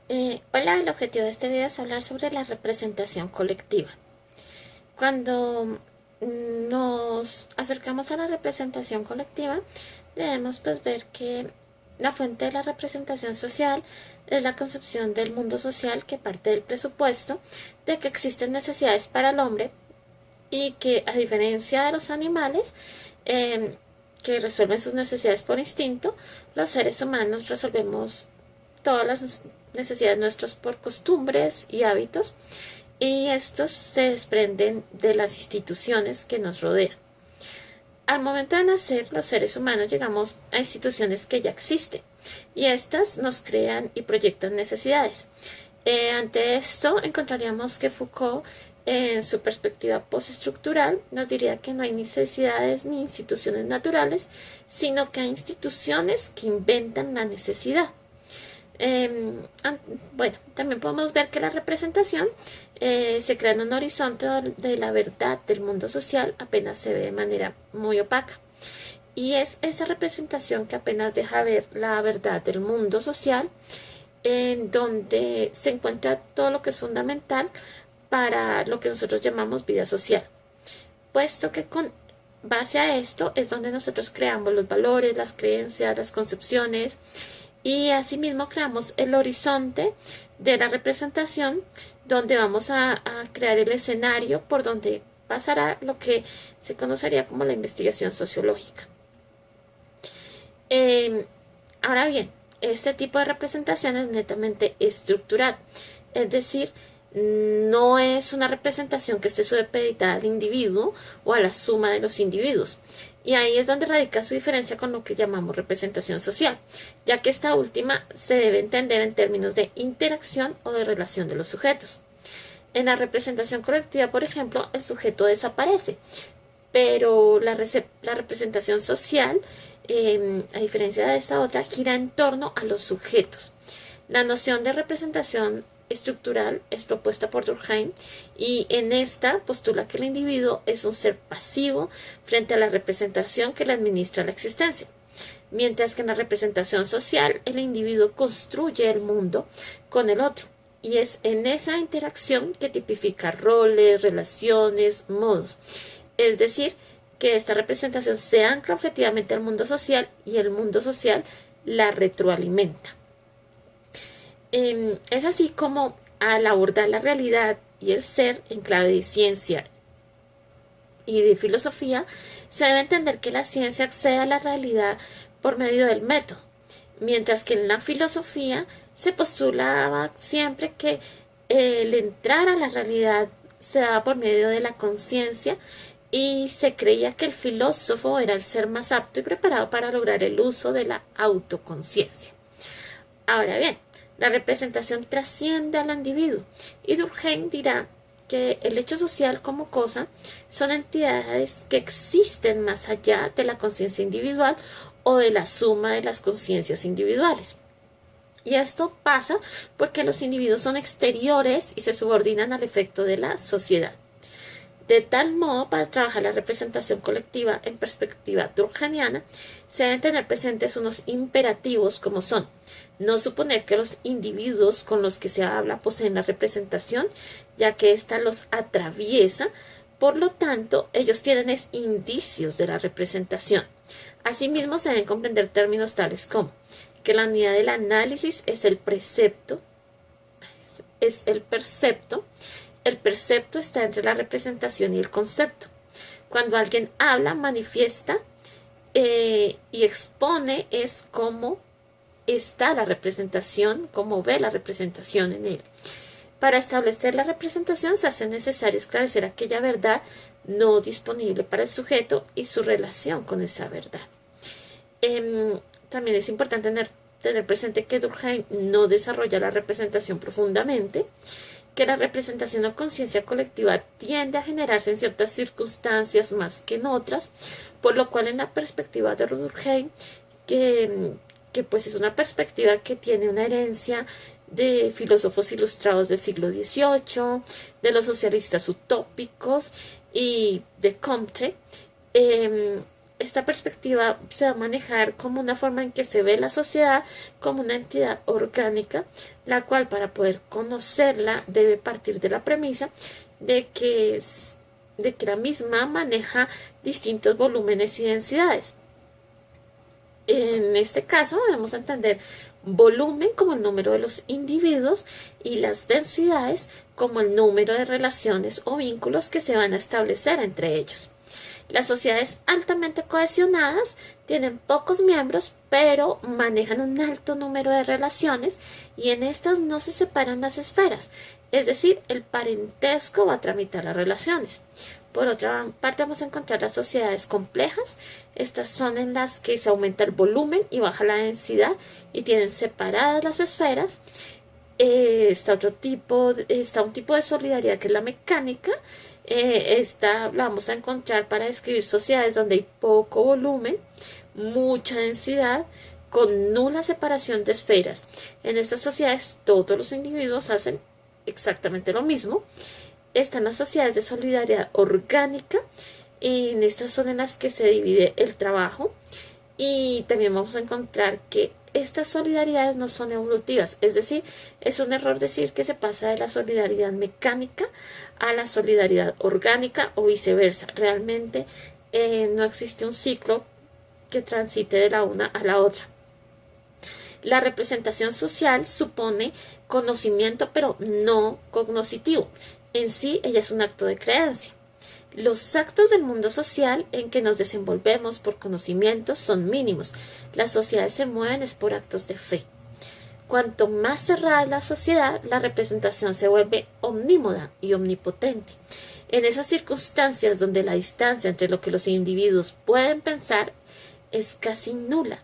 Hola, el objetivo de este video es hablar sobre la representación colectiva. Cuando nos acercamos a la representación colectiva, debemos ver que la fuente de la representación social es la concepción del mundo social que parte del presupuesto de que existen necesidades para el hombre y que, a diferencia de los animales, que resuelven sus necesidades por instinto, los seres humanos resolvemos todas las necesidades nuestras por costumbres y hábitos, y estos se desprenden de las instituciones que nos rodean. Al momento de nacer, los seres humanos llegamos a instituciones que ya existen y estas nos crean y proyectan necesidades. Ante esto, encontraríamos que Foucault, en su perspectiva postestructural, nos diría que no hay necesidades ni instituciones naturales, sino que hay instituciones que inventan la necesidad. Bueno, también podemos ver que la representación se crea en un horizonte de la verdad del mundo social, apenas se ve de manera muy opaca. Y es esa representación que apenas deja ver la verdad del mundo social, en donde se encuentra todo lo que es fundamental para lo que nosotros llamamos vida social. Puesto que con base a esto es donde nosotros creamos los valores, las creencias, las concepciones, y asimismo creamos el horizonte de la representación, donde vamos a crear el escenario por donde pasará lo que se conocería como la investigación sociológica. Ahora bien, este tipo de representación es netamente estructural, es decir, no es una representación que esté supeditada al individuo o a la suma de los individuos. Y ahí es donde radica su diferencia con lo que llamamos representación social, ya que esta última se debe entender en términos de interacción o de relación de los sujetos. En la representación colectiva, por ejemplo, el sujeto desaparece, pero la representación social, a diferencia de esta otra, gira en torno a los sujetos. La noción de representación estructural es propuesta por Durkheim, y en esta postula que el individuo es un ser pasivo frente a la representación que le administra la existencia, mientras que en la representación social el individuo construye el mundo con el otro, y es en esa interacción que tipifica roles, relaciones, modos. Es decir, que esta representación se ancla objetivamente al mundo social y el mundo social la retroalimenta. Es así como, al abordar la realidad y el ser en clave de ciencia y de filosofía, se debe entender que la ciencia accede a la realidad por medio del método, mientras que en la filosofía se postulaba siempre que el entrar a la realidad se daba por medio de la conciencia, y se creía que el filósofo era el ser más apto y preparado para lograr el uso de la autoconciencia. Ahora bien, la representación trasciende al individuo, y Durkheim dirá que el hecho social como cosa son entidades que existen más allá de la conciencia individual o de la suma de las conciencias individuales. Y esto pasa porque los individuos son exteriores y se subordinan al efecto de la sociedad. De tal modo, para trabajar la representación colectiva en perspectiva durkheimiana, se deben tener presentes unos imperativos como son: no suponer que los individuos con los que se habla poseen la representación, ya que ésta los atraviesa, por lo tanto, ellos tienen indicios de la representación. Asimismo, se deben comprender términos tales como que la unidad del análisis es el percepto. El percepto está entre la representación y el concepto. Cuando alguien habla, manifiesta y expone, es cómo está la representación, cómo ve la representación en él. Para establecer la representación se hace necesario esclarecer aquella verdad no disponible para el sujeto y su relación con esa verdad. También es importante tener presente que Durkheim no desarrolla la representación profundamente, que la representación o conciencia colectiva tiende a generarse en ciertas circunstancias más que en otras, por lo cual en la perspectiva de Durkheim, que pues es una perspectiva que tiene una herencia de filósofos ilustrados del siglo XVIII, de los socialistas utópicos y de Comte, esta perspectiva se va a manejar como una forma en que se ve la sociedad como una entidad orgánica, la cual para poder conocerla debe partir de la premisa de que la misma maneja distintos volúmenes y densidades. En este caso debemos entender volumen como el número de los individuos y las densidades como el número de relaciones o vínculos que se van a establecer entre ellos. Las sociedades altamente cohesionadas tienen pocos miembros, pero manejan un alto número de relaciones y en estas no se separan las esferas, es decir, el parentesco va a tramitar las relaciones. Por otra parte, vamos a encontrar las sociedades complejas. Estas son en las que se aumenta el volumen y baja la densidad y tienen separadas las esferas. Está un tipo de solidaridad que es la mecánica. Esta la vamos a encontrar para describir sociedades donde hay poco volumen, mucha densidad, con nula separación de esferas. En estas sociedades todos los individuos hacen exactamente lo mismo. Están las sociedades de solidaridad orgánica. En estas son en las que se divide el trabajo. Y también vamos a encontrar que estas solidaridades no son evolutivas. Es decir, es un error decir que se pasa de la solidaridad mecánica a la solidaridad orgánica o viceversa. Realmente no existe un ciclo que transite de la una a la otra. La representación social supone conocimiento, pero no cognoscitivo. En sí, ella es un acto de creencia. Los actos del mundo social en que nos desenvolvemos por conocimientos son mínimos. Las sociedades se mueven es por actos de fe. Cuanto más cerrada es la sociedad, la representación se vuelve omnímoda y omnipotente. En esas circunstancias donde la distancia entre lo que los individuos pueden pensar es casi nula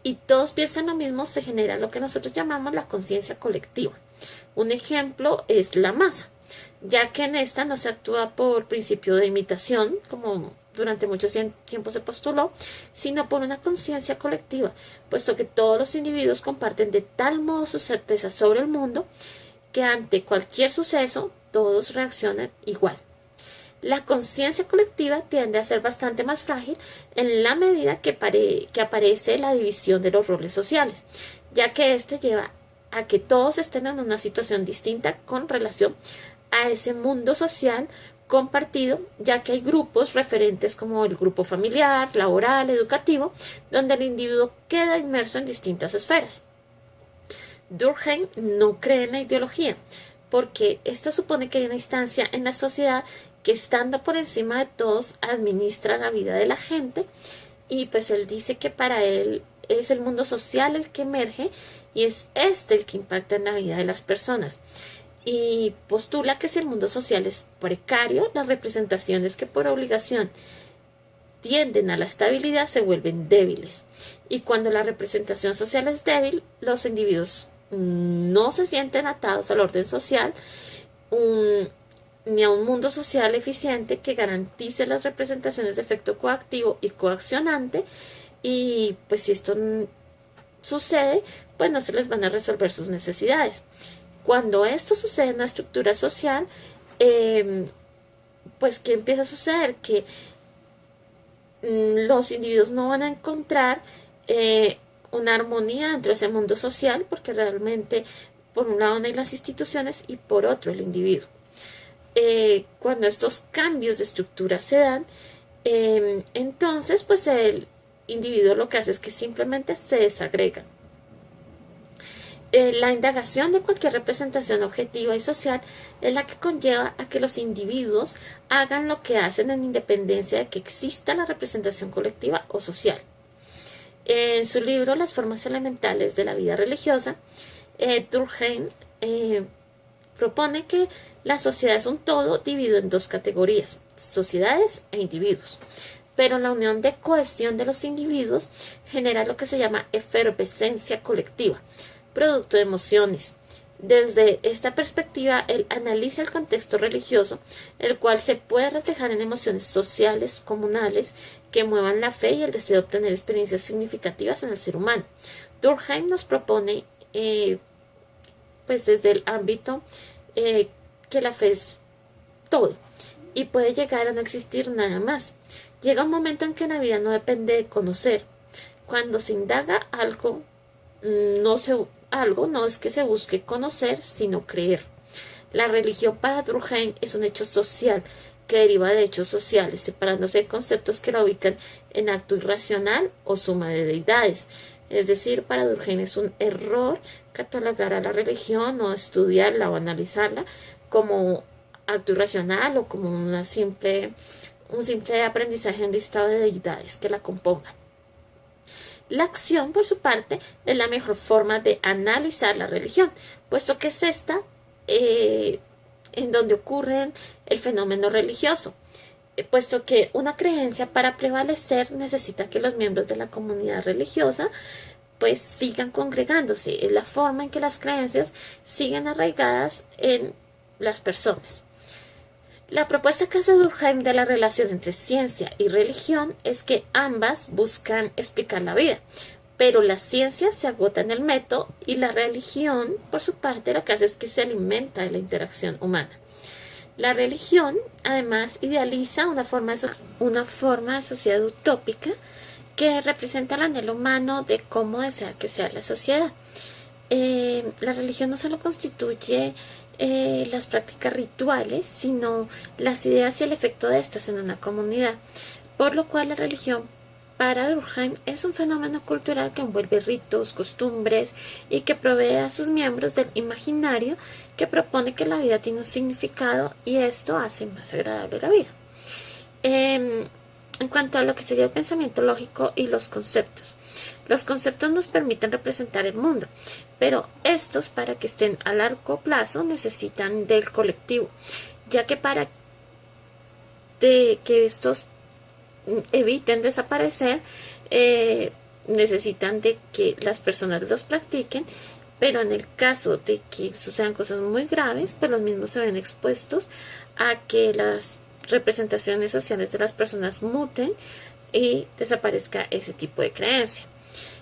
y todos piensan lo mismo, se genera lo que nosotros llamamos la conciencia colectiva. Un ejemplo es la masa, ya que en esta no se actúa por principio de imitación, como durante mucho tiempo se postuló, sino por una conciencia colectiva, puesto que todos los individuos comparten de tal modo sus certezas sobre el mundo que ante cualquier suceso todos reaccionan igual. La conciencia colectiva tiende a ser bastante más frágil en la medida que aparece la división de los roles sociales, ya que éste lleva a que todos estén en una situación distinta con relación a ese mundo social compartido, ya que hay grupos referentes como el grupo familiar, laboral, educativo, donde el individuo queda inmerso en distintas esferas. Durkheim no cree en la ideología, porque esta supone que hay una instancia en la sociedad que, estando por encima de todos, administra la vida de la gente, y pues él dice que para él es el mundo social el que emerge y es este el que impacta en la vida de las personas. Y postula que si el mundo social es precario, las representaciones que por obligación tienden a la estabilidad se vuelven débiles. Y cuando la representación social es débil, los individuos no se sienten atados al orden social ni a un mundo social eficiente que garantice las representaciones de efecto coactivo y coaccionante. Y pues si esto sucede, pues no se les van a resolver sus necesidades. Cuando esto sucede en la estructura social, pues ¿qué empieza a suceder? Que los individuos no van a encontrar una armonía dentro de ese mundo social, porque realmente por un lado no hay las instituciones y por otro el individuo. Cuando estos cambios de estructura se dan, entonces pues el individuo lo que hace es que simplemente se desagrega. La indagación de cualquier representación objetiva y social es la que conlleva a que los individuos hagan lo que hacen en independencia de que exista la representación colectiva o social. En su libro Las formas elementales de la vida religiosa, Durkheim propone que la sociedad es un todo dividido en dos categorías, sociedades e individuos. Pero la unión de cohesión de los individuos genera lo que se llama efervescencia colectiva, producto de emociones. Desde esta perspectiva, él analiza el contexto religioso, el cual se puede reflejar en emociones sociales, comunales, que muevan la fe y el deseo de obtener experiencias significativas en el ser humano. Durkheim nos propone, pues desde el ámbito que la fe es todo y puede llegar a no existir nada más. Llega un momento en que la vida no depende de conocer. Cuando se indaga algo, algo no es que se busque conocer, sino creer. La religión para Durkheim es un hecho social que deriva de hechos sociales, separándose de conceptos que la ubican en acto irracional o suma de deidades. Es decir, para Durkheim es un error catalogar a la religión o estudiarla o analizarla como acto irracional o como un simple aprendizaje en listado de deidades que la compongan. La acción, por su parte, es la mejor forma de analizar la religión, puesto que es esta en donde ocurre el fenómeno religioso, puesto que una creencia para prevalecer necesita que los miembros de la comunidad religiosa pues sigan congregándose. Es la forma en que las creencias siguen arraigadas en las personas. La propuesta que hace Durkheim de la relación entre ciencia y religión es que ambas buscan explicar la vida, pero la ciencia se agota en el método y la religión, por su parte, lo que hace es que se alimenta de la interacción humana. La religión, además, idealiza una forma de sociedad utópica que representa el anhelo humano de cómo desea que sea la sociedad. La religión no solo constituye las prácticas rituales, sino las ideas y el efecto de estas en una comunidad, por lo cual la religión para Durkheim es un fenómeno cultural que envuelve ritos, costumbres y que provee a sus miembros del imaginario que propone que la vida tiene un significado y esto hace más agradable la vida. En cuanto a lo que sería el pensamiento lógico y los conceptos nos permiten representar el mundo, pero estos, para que estén a largo plazo, necesitan del colectivo, ya que para que estos eviten desaparecer, necesitan de que las personas los practiquen, pero en el caso de que sucedan cosas muy graves, pues los mismos se ven expuestos a que las representaciones sociales de las personas muten y desaparezca ese tipo de creencia.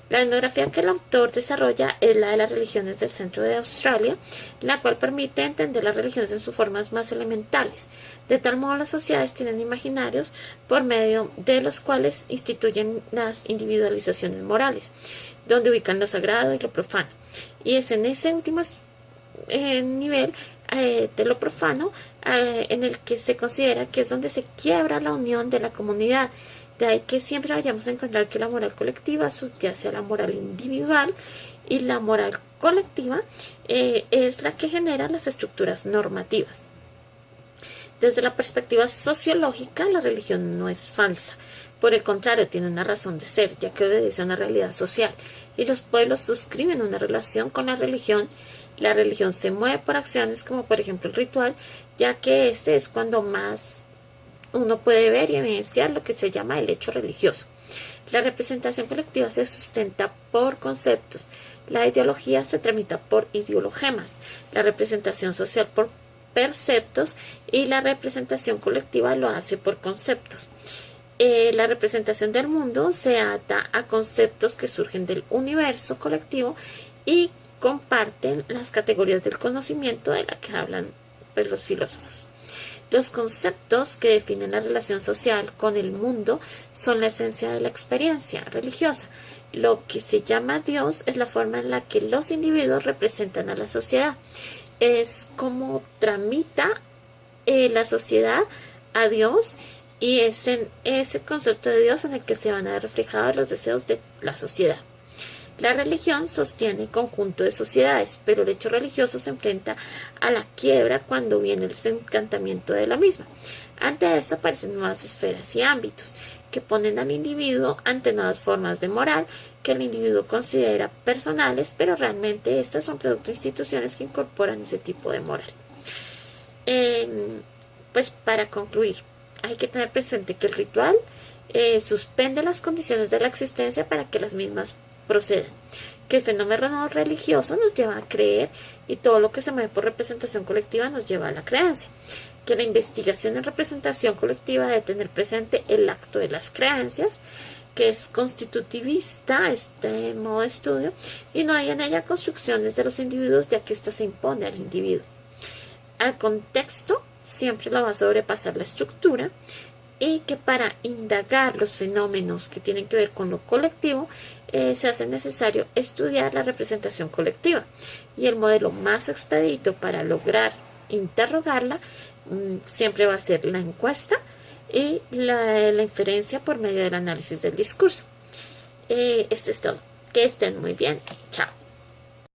La etnografía que el autor desarrolla es la de las religiones del centro de Australia, la cual permite entender las religiones en sus formas más elementales. De tal modo, las sociedades tienen imaginarios por medio de los cuales instituyen las individualizaciones morales, donde ubican lo sagrado y lo profano. Y es en ese último nivel de lo profano en el que se considera que es donde se quiebra la unión de la comunidad. De ahí que siempre vayamos a encontrar que la moral colectiva subyace a la moral individual y la moral colectiva es la que genera las estructuras normativas. Desde la perspectiva sociológica, la religión no es falsa. Por el contrario, tiene una razón de ser, ya que obedece a una realidad social. Y los pueblos suscriben una relación con la religión. La religión se mueve por acciones como por ejemplo el ritual, ya que este es cuando más uno puede ver y evidenciar lo que se llama el hecho religioso. La representación colectiva se sustenta por conceptos. La ideología se tramita por ideologemas. La representación social por perceptos y la representación colectiva lo hace por conceptos. La representación del mundo se ata a conceptos que surgen del universo colectivo y comparten las categorías del conocimiento de la que hablan pues, los filósofos. Los conceptos que definen la relación social con el mundo son la esencia de la experiencia religiosa. Lo que se llama Dios es la forma en la que los individuos representan a la sociedad. Es como tramita la sociedad a Dios y es en ese concepto de Dios en el que se van a ver reflejados los deseos de la sociedad. La religión sostiene el conjunto de sociedades, pero el hecho religioso se enfrenta a la quiebra cuando viene el desencantamiento de la misma. Ante esto aparecen nuevas esferas y ámbitos que ponen al individuo ante nuevas formas de moral que el individuo considera personales, pero realmente estas son producto de instituciones que incorporan ese tipo de moral. Pues para concluir, hay que tener presente que el ritual suspende las condiciones de la existencia para que las mismas procedan, que el fenómeno religioso nos lleva a creer y todo lo que se mueve por representación colectiva nos lleva a la creencia, que la investigación en representación colectiva debe tener presente el acto de las creencias, que es constitutivista este modo de estudio y no hay en ella construcciones de los individuos ya que ésta se impone al individuo. Al contexto siempre lo va a sobrepasar la estructura y que para indagar los fenómenos que tienen que ver con lo colectivo, se hace necesario estudiar la representación colectiva. Y el modelo más expedito para lograr interrogarla siempre va a ser la encuesta y la inferencia por medio del análisis del discurso. Esto es todo. Que estén muy bien. Chao.